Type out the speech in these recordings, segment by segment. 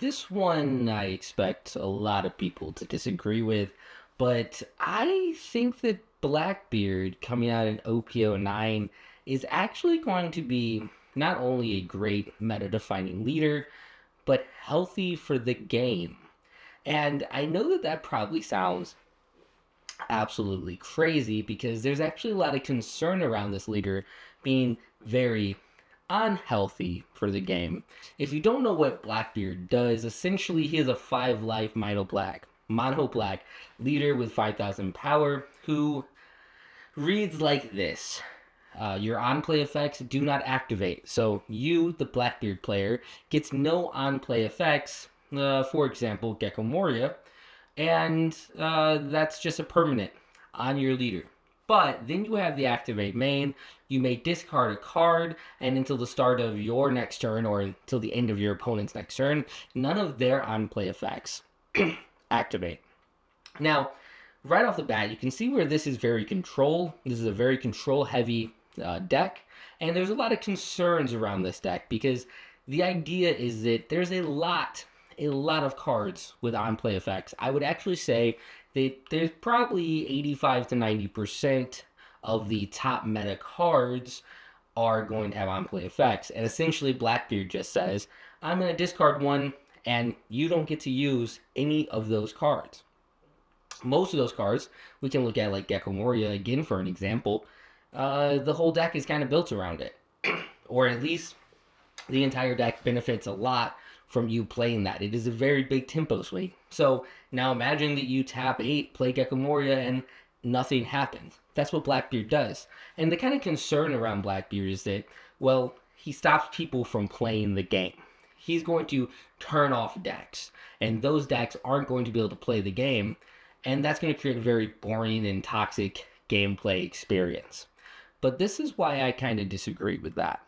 This one I expect a lot of people to disagree with, but I think that Blackbeard coming out in OPO9 is actually going to be not only a great meta-defining leader, but healthy for the game. And I know that that probably sounds absolutely crazy because there's actually a lot of concern around this leader being very unhealthy for the game. If you don't know what Blackbeard does, essentially he is a 5 life mono black leader with 5,000 power who reads like this. Your on-play effects do not activate. So you, the Blackbeard player, gets no on-play effects, for example, Gecko Moria, and that's just a permanent on your leader. But then you have the activate main. You may discard a card, and until the start of your next turn, or until the end of your opponent's next turn, none of their on-play effects activate. Now, right off the bat, you can see where this is very control. This is a very control-heavy deck, and there's a lot of concerns around this deck because the idea is that there's a lot of cards with on-play effects. I would actually say that there's probably 85 to 90% of the top meta cards are going to have on-play effects. And essentially, Blackbeard just says, I'm going to discard one, and you don't get to use any of those cards. Most of those cards, we can look at like Gecko Moria again for an example. The whole deck is kind of built around it. Or at least the entire deck benefits a lot from you playing that. It is a very big tempo swing. So now imagine that you tap 8, play Gecko Moria, and nothing happens. That's what Blackbeard does. And the kind of concern around Blackbeard is that, well, he stops people from playing the game. He's going to turn off decks, and those decks aren't going to be able to play the game, and that's going to create a very boring and toxic gameplay experience. But this is why I kind of disagree with that.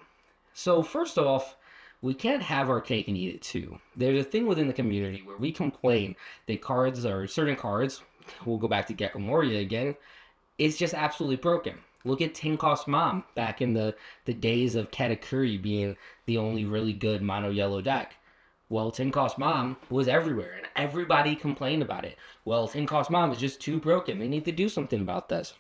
So first off, we can't have our cake and eat it too. There's a thing within the community where we complain that cards or certain cards, we'll go back to Gecko Moria again, is just absolutely broken. Look at 10 Cost Mom back in the days of Katakuri being the only really good mono yellow deck. Well, 10 Cost Mom was everywhere and everybody complained about it. Well, 10 Cost Mom is just too broken. They need to do something about this.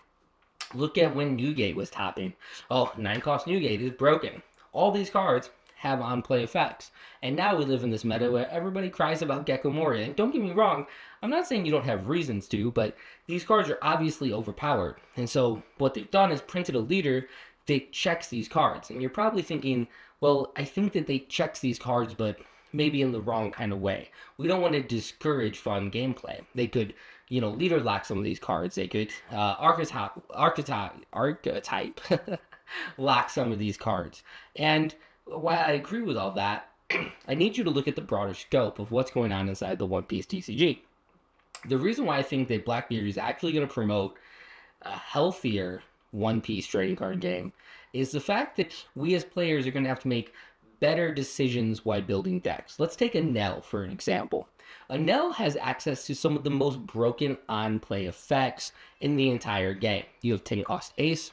Look at when Newgate was topping. Oh, 9 Cost Newgate is broken. All these cards have on-play effects. And now we live in this meta where everybody cries about Gecko Moria. And don't get me wrong, I'm not saying you don't have reasons to, but these cards are obviously overpowered. And so what they've done is printed a leader that checks these cards. And you're probably thinking, well, I think that they checks these cards, but maybe in the wrong kind of way. We don't want to discourage fun gameplay. They could, leader lock some of these cards. They could archetype lock some of these cards. And while I agree with all that, I need you to look at the broader scope of what's going on inside the One Piece TCG. The reason why I think that Blackbeard is actually going to promote a healthier One Piece trading card game is the fact that we as players are going to have to make better decisions while building decks. Let's take a Nell for an example. A Nell has access to some of the most broken on-play effects in the entire game. You have 10 cost Ace,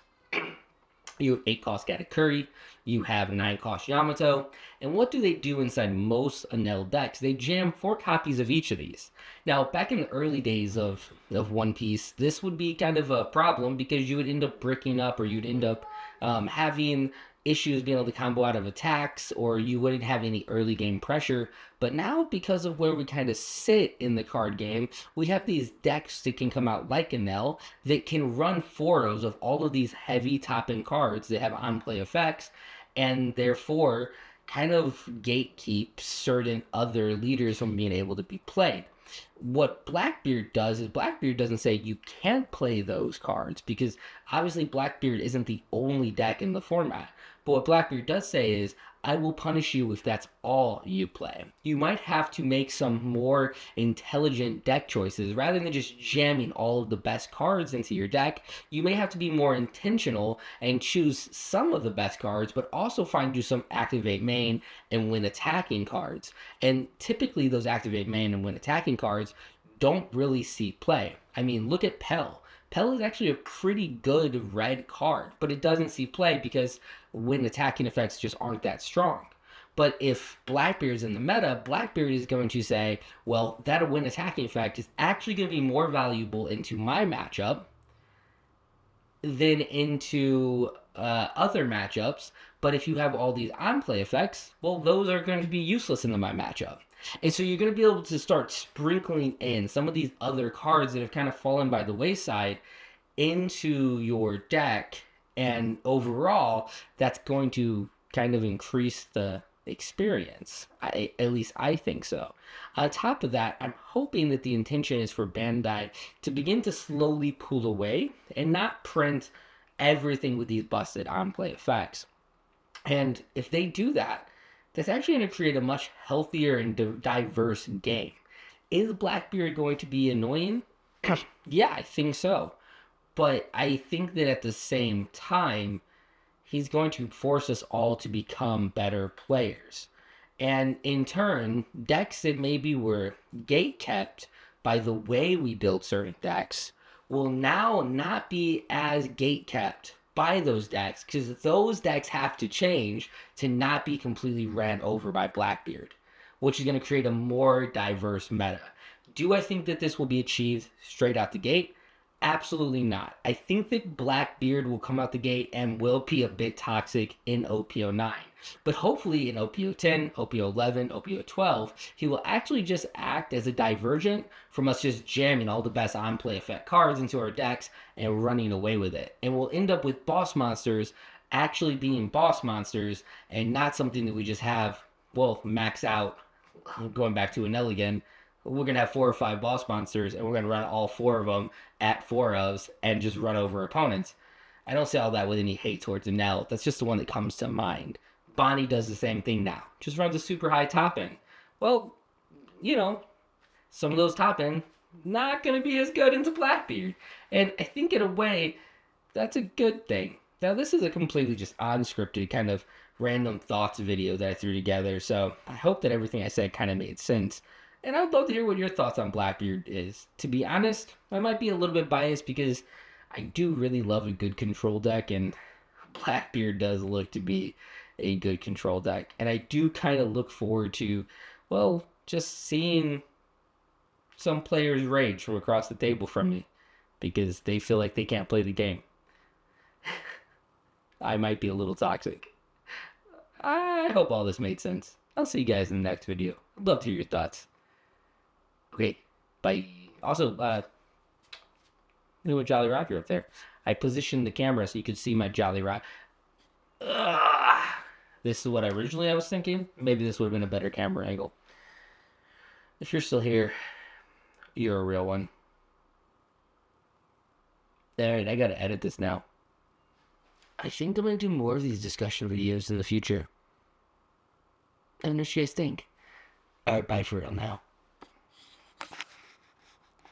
you have 8 cost Katakuri, you have 9 cost Yamato, and what do they do inside most Anel decks? They jam 4 copies of each of these. Now, back in the early days of One Piece, this would be kind of a problem because you would end up bricking up, or you'd end up having issues being able to combo out of attacks, or you wouldn't have any early game pressure. But now, because of where we kind of sit in the card game, we have these decks that can come out like Anel that can run foros of all of these heavy top-end cards that have on-play effects, and therefore kind of gatekeep certain other leaders from being able to be played. What Blackbeard does is Blackbeard doesn't say you can't play those cards, because obviously Blackbeard isn't the only deck in the format. But what Blackbeard does say is, I will punish you if that's all you play. You might have to make some more intelligent deck choices. Rather than just jamming all of the best cards into your deck, you may have to be more intentional and choose some of the best cards, but also find you some activate main and win attacking cards. And typically those activate main and win attacking cards don't really see play. I mean, look at Pell. Pell is actually a pretty good red card, but it doesn't see play because when attacking effects just aren't that strong. But if Blackbeard's in the meta, Blackbeard is going to say, well, that win attacking effect is actually going to be more valuable into my matchup than into other matchups. But if you have all these on-play effects, well, those are going to be useless in my matchup. And so you're going to be able to start sprinkling in some of these other cards that have kind of fallen by the wayside into your deck. And overall, that's going to kind of increase the experience. At least I think so. On top of that, I'm hoping that the intention is for Bandai to begin to slowly pull away and not print everything with these busted on-play effects. And if they do that, that's actually going to create a much healthier and diverse game. Is Blackbeard going to be annoying? Yeah, I think so. But I think that at the same time, he's going to force us all to become better players. And in turn, decks that maybe were gate-kept by the way we build certain decks will now not be as gate-kept by those decks, because those decks have to change to not be completely ran over by Blackbeard, which is going to create a more diverse meta. Do I think that this will be achieved straight out the gate? Absolutely not. I think that Blackbeard will come out the gate and will be a bit toxic in OPO 9. But hopefully in OPO 10, OPO 11, OPO 12, he will actually just act as a divergent from us just jamming all the best on-play effect cards into our decks and running away with it. And we'll end up with boss monsters actually being boss monsters and not something that we just have, well, max out. Going back to Enel again, we're going to have 4 or 5 boss monsters, and we're going to run all 4 of them at 4-ofs and just run over opponents. I don't say all that with any hate towards Enel. That's just the one that comes to mind. Bonnie does the same thing now. Just runs a super high top end. Well, you know, some of those top end, not going to be as good into Blackbeard. And I think in a way, that's a good thing. Now, this is a completely just unscripted kind of random thoughts video that I threw together. So I hope that everything I said kind of made sense. And I'd love to hear what your thoughts on Blackbeard is. To be honest, I might be a little bit biased because I do really love a good control deck, and Blackbeard does look to be a good control deck. And I do kind of look forward to, well, just seeing some players rage from across the table from me because they feel like they can't play the game. I might be a little toxic. I hope all this made sense. I'll see you guys in the next video. I'd love to hear your thoughts. Okay, bye. Also, look at Jolly Roger up there. I positioned the camera so you could see my Jolly Roger. This is what I was thinking. Maybe this would have been a better camera angle. If you're still here, you're a real one. Alright, I gotta edit this now. I think I'm gonna do more of these discussion videos in the future. I don't know what you guys think. Alright, bye for real now.